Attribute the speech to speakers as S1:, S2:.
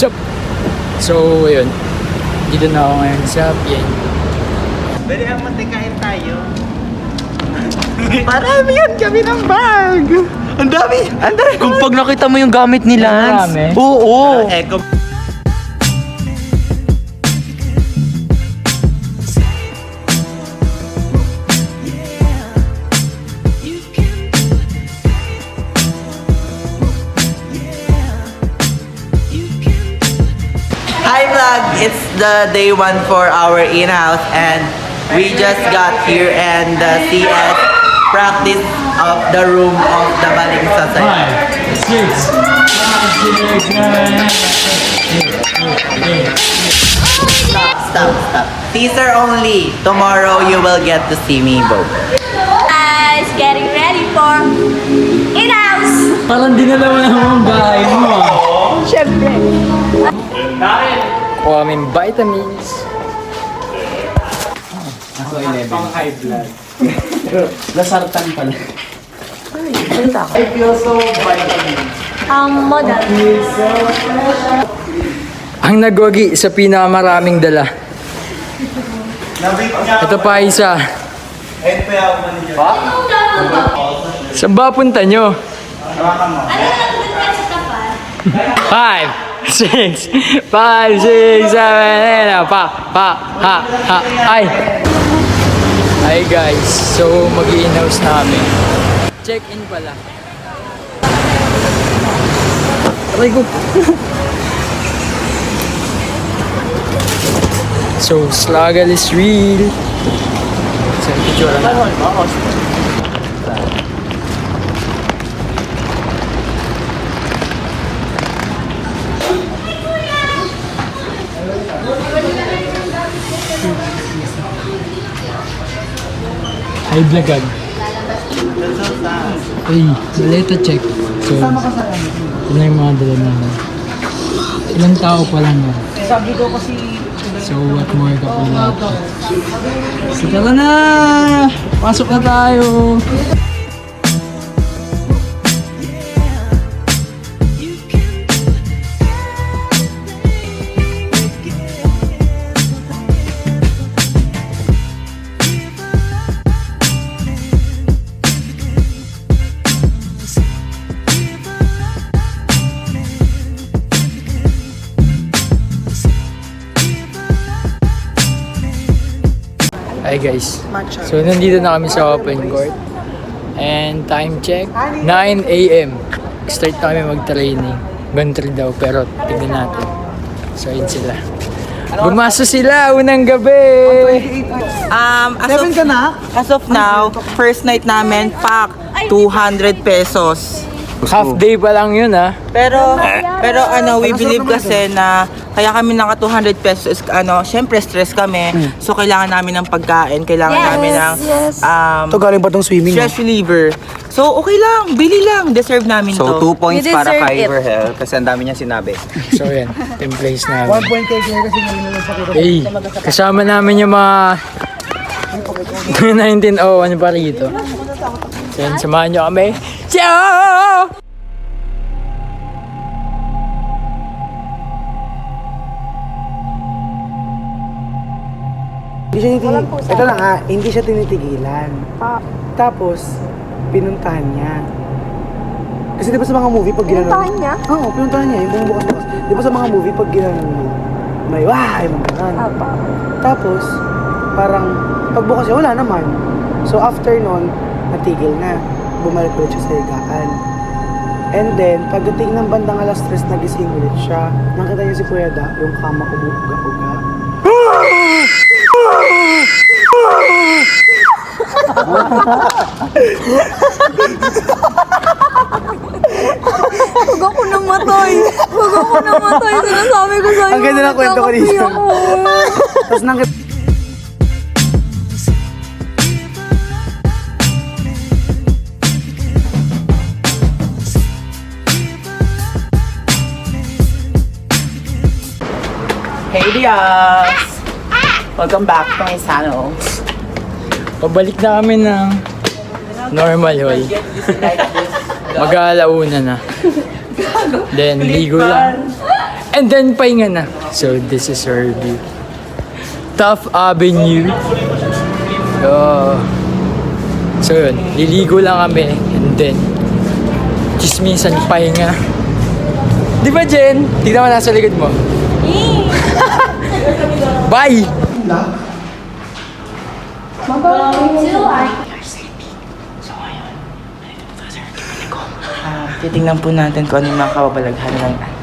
S1: Sup? So, ayun. Dito na ako ngayon sa PNU.
S2: Bali ang matikain tayo.
S3: Marami yan kami ng bag! Ang dami! Ang dami!
S4: Kung pag nakita mo yung gamit ni Lance,
S1: Marami?
S4: oo.
S2: Eco.
S3: Hi vlog! It's the day 1 for our in-house and we just got here and the CS practice of the room of the Baling Society.
S1: 5, 6, 7, 8.
S3: Stop. Teaser only. Tomorrow you will get to see me both.
S5: Guys, getting ready for in-house!
S1: Parang dinala mo na ang bahay mo ah.
S5: Siyempre.
S1: Kuha kaming vitamins. Ako 11. Pang high blood. Lasartan pala. I feel so vitamin.
S5: Model.
S1: Ang nagwagi sa pinakamaraming dala. Ito pa isa. Saan ba punta nyo? 5, 6, 5, 6, 7, 8. Ha. Ay. Hi guys. So, mag-i-in-house na kami. Check-in pala. Aray ko. So, struggle is real. So, picture na. Ay, vlogag. Ay, maleta check. So, ito na yung mga dala namin. Ilang tao pa lang yan.
S3: Sabi ko kasi
S1: So, what more ka pa natin? So, tara na! Pasok na tayo! Hi guys. So nandito na kami sa open court. And time check, 9 AM. Start na kami mag-training. Gantry daw pero tignan natin. So yun sila. Bumasa sila unang gabi.
S3: as of now, first night namin, pack 200 pesos.
S1: Half day pa lang yun ha.
S3: Pero we believe kasi na kaya kami naka 200 pesos syempre stress kami. So kailangan namin ng pagkain, kailangan namin ng
S4: Ito galing ba tong swimming?
S3: stress reliever. So okay lang, bili lang, deserve namin
S4: So,
S3: to.
S4: 2 points
S5: You
S4: para
S5: deserve
S4: kay
S5: it.
S4: Verhel kasi ang dami niya sinabi.
S1: So yan, team place namin.
S3: 1 point kay Claire kasi ngayon na sa
S1: Hey, kasama namin yung mga 1901 pa rito. So yan, samahan nyo kami. Ciao!
S6: Ito lang hindi siya tinitigilan. Tapos, pinuntahan niya. Kasi di ba sa mga movie pag ginanon?
S5: Pinuntahan niya?
S6: Oo, pinuntahan niya. Yung bumubukas-bukas. Di ba sa mga movie pag ginanon mo, may mga ganon. Tapos, parang, pagbukas niya, wala naman. So, after nun, natigil na. Bumalik ulit siya sa higaan. And then, pagdating ng bandang alas 3, nagising ulit siya. Nakita niya si Kuya Da, yung kama umuuga-uga.
S5: Huwag ako namatay. Sinasabi ko sa'yo.
S6: Ang ganda ng kwento ko dito.
S5: nagkakapi ako.
S6: Tapos nakita
S3: Hey Diaz! Welcome back to my channel.
S1: Pabalik na kami ng normal hall. Mag-aalauna na. Then, ligo lang. And then, pahinga na. So, this is our view. Taft Avenue. So, yun. Liligo lang kami. And then, chismisan, pahinga. Di ba, Jen? Tignan mo nasa likod mo. Bye!
S3: Titingnan po natin kung ano yung mga kababalaghan ng